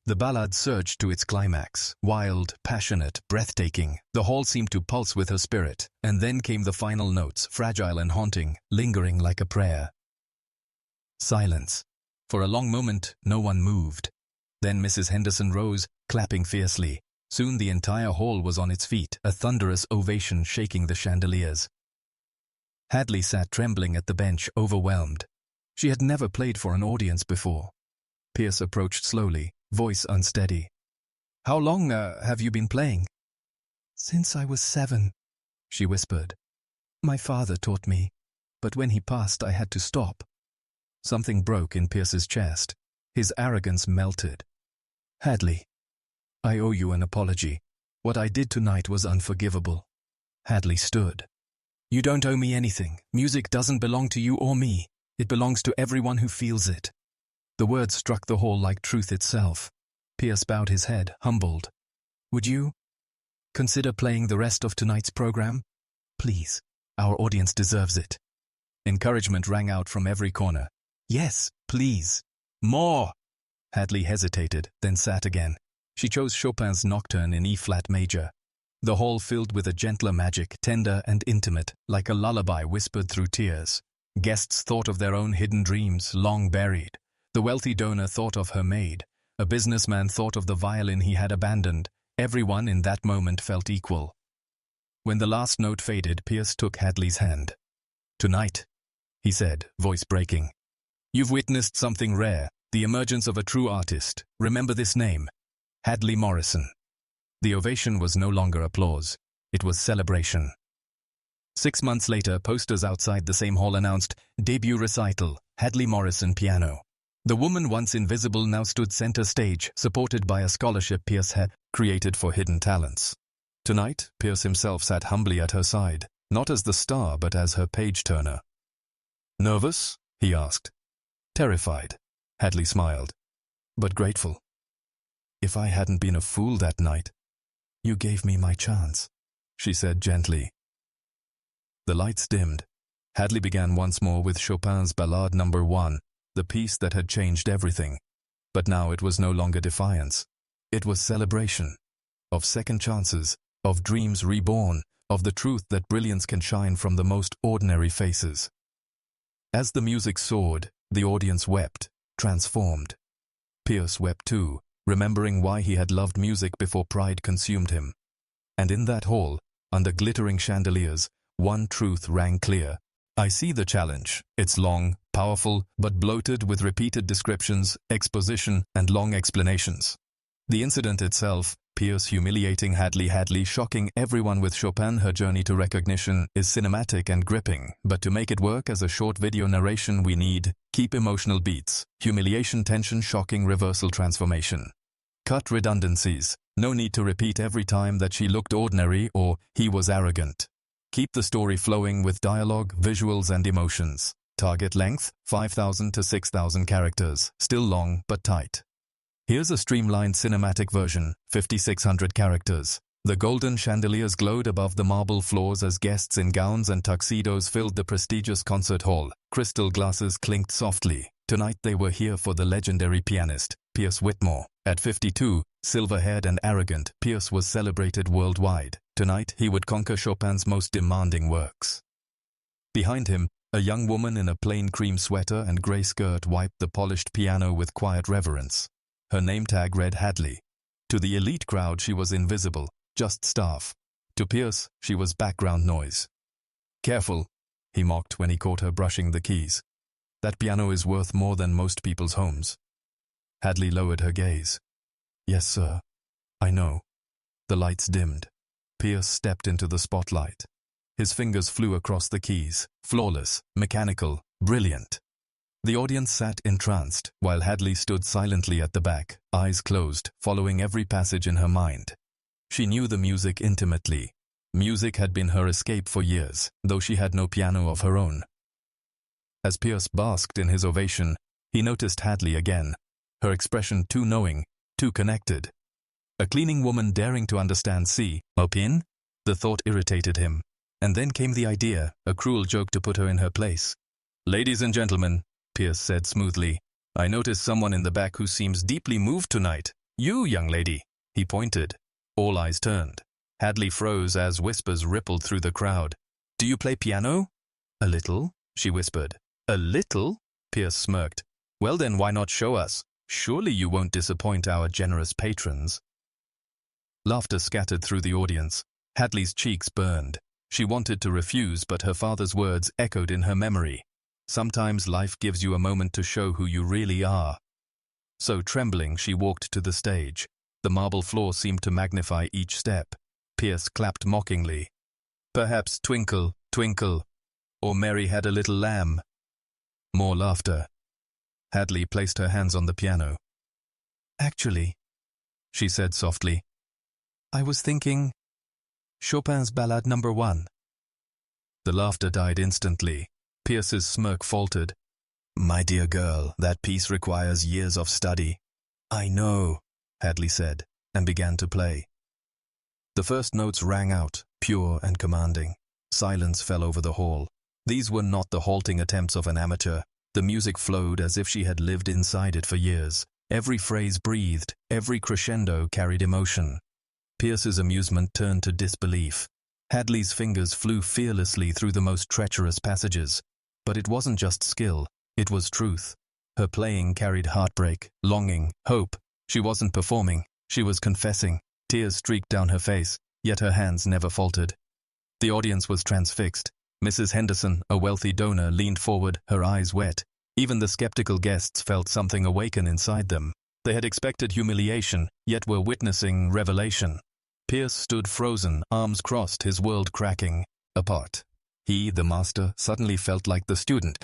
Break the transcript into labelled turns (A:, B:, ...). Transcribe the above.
A: The ballad surged to its climax, wild, passionate, breathtaking. The hall seemed to pulse with her spirit, and then came the final notes, fragile and haunting, lingering like a prayer. Silence. For a long moment, no one moved. Then Mrs. Henderson rose, clapping fiercely. Soon the entire hall was on its feet, a thunderous ovation shaking the chandeliers. Hadley sat trembling at the bench, overwhelmed. She had never played for an audience before. Pierce approached slowly, voice unsteady. "How long have you been playing?" "Since I was 7, she whispered. "My father taught me, but when he passed I had to stop." Something broke in Pierce's chest. His arrogance melted. "Hadley, I owe you an apology. What I did tonight was unforgivable." Hadley stood. "You don't owe me anything. Music doesn't belong to you or me. It belongs to everyone who feels it." The words struck the hall like truth itself. Pierce bowed his head, humbled. "Would you consider playing the rest of tonight's program? Please, our audience deserves it." Encouragement rang out from every corner. "Yes, please. More!" Hadley hesitated, then sat again. She chose Chopin's Nocturne in E-flat major. The hall filled with a gentler magic, tender and intimate, like a lullaby whispered through tears. Guests thought of their own hidden dreams, long buried. The wealthy donor thought of her maid. A businessman thought of the violin he had abandoned. Everyone in that moment felt equal. When the last note faded, Pierce took Hadley's hand. "Tonight," he said, voice breaking, "you've witnessed something rare, the emergence of a true artist. Remember this name, Hadley Morrison." The ovation was no longer applause. It was celebration. 6 months later, posters outside the same hall announced, "Debut recital, Hadley Morrison piano." The woman once invisible now stood center stage, supported by a scholarship Pierce had created for hidden talents. Tonight, Pierce himself sat humbly at her side, not as the star but as her page-turner. "Nervous?" he asked. "Terrified," Hadley smiled, "but grateful. If I hadn't been a fool that night, you gave me my chance," she said gently. The lights dimmed. Hadley began once more with Chopin's Ballade No. 1, the piece that had changed everything. But now it was no longer defiance. It was celebration. Of second chances, of dreams reborn, of the truth that brilliance can shine from the most ordinary faces. As the music soared, the audience wept, transformed. Pierce wept too, remembering why he had loved music before pride consumed him. And in that hall, under glittering chandeliers, one truth rang clear. I see the challenge. It's long, powerful, but bloated with repeated descriptions, exposition, and long explanations. The incident itself, Pierce humiliating Hadley shocking everyone with Chopin, her journey to recognition, is cinematic and gripping, but to make it work as a short video narration we need, keep emotional beats, humiliation, tension, shocking, reversal, transformation. Cut redundancies, no need to repeat every time that she looked ordinary or he was arrogant. Keep the story flowing with dialogue, visuals, and emotions. Target length, 5,000 to 6,000 characters, still long but tight. Here's a streamlined cinematic version, 5,600 characters. The golden chandeliers glowed above the marble floors as guests in gowns and tuxedos filled the prestigious concert hall. Crystal glasses clinked softly. Tonight they were here for the legendary pianist, Pierce Whitmore. At 52, silver-haired and arrogant, Pierce was celebrated worldwide. Tonight he would conquer Chopin's most demanding works. Behind him, a young woman in a plain cream sweater and grey skirt wiped the polished piano with quiet reverence. Her name tag read Hadley. To the elite crowd she was invisible, just staff. To Pierce, she was background noise. "Careful," he mocked when he caught her brushing the keys. "That piano is worth more than most people's homes." Hadley lowered her gaze. "Yes, sir. I know." The lights dimmed. Pierce stepped into the spotlight. His fingers flew across the keys, flawless, mechanical, brilliant. The audience sat entranced, while Hadley stood silently at the back, eyes closed, following every passage in her mind. She knew the music intimately. Music had been her escape for years, though she had no piano of her own. As Pierce basked in his ovation, he noticed Hadley again, her expression too knowing, too connected. A cleaning woman daring to understand Opin? The thought irritated him. And then came the idea, a cruel joke to put her in her place. "Ladies and gentlemen," Pierce said smoothly, "I notice someone in the back who seems deeply moved tonight. You, young lady, he pointed. All eyes turned. Hadley froze as whispers rippled through the crowd. Do you play piano? A little, she whispered. A little? Pierce smirked. Well then, why not show us? Surely you won't disappoint our generous patrons. Laughter scattered through the audience. Hadley's cheeks burned. She wanted to refuse, but her father's words echoed in her memory. Sometimes life gives you a moment to show who you really are. So, trembling, she walked to the stage. The marble floor seemed to magnify each step. Pierce clapped mockingly. Perhaps Twinkle, Twinkle, or Mary Had a Little Lamb. More laughter. Hadley placed her hands on the piano. Actually, she said softly, I was thinking Chopin's Ballade No. 1. The laughter died instantly. Pierce's smirk faltered. My dear girl, that piece requires years of study. I know, Hadley said, and began to play. The first notes rang out, pure and commanding. Silence fell over the hall. These were not the halting attempts of an amateur. The music flowed as if she had lived inside it for years. Every phrase breathed, every crescendo carried emotion. Pierce's amusement turned to disbelief. Hadley's fingers flew fearlessly through the most treacherous passages. But it wasn't just skill, it was truth. Her playing carried heartbreak, longing, hope. She wasn't performing, she was confessing. Tears streaked down her face, yet her hands never faltered. The audience was transfixed. Mrs. Henderson, a wealthy donor, leaned forward, her eyes wet. Even the skeptical guests felt something awaken inside them. They had expected humiliation, yet were witnessing revelation. Pierce stood frozen, arms crossed, his world cracking apart. He, the master, suddenly felt like the student.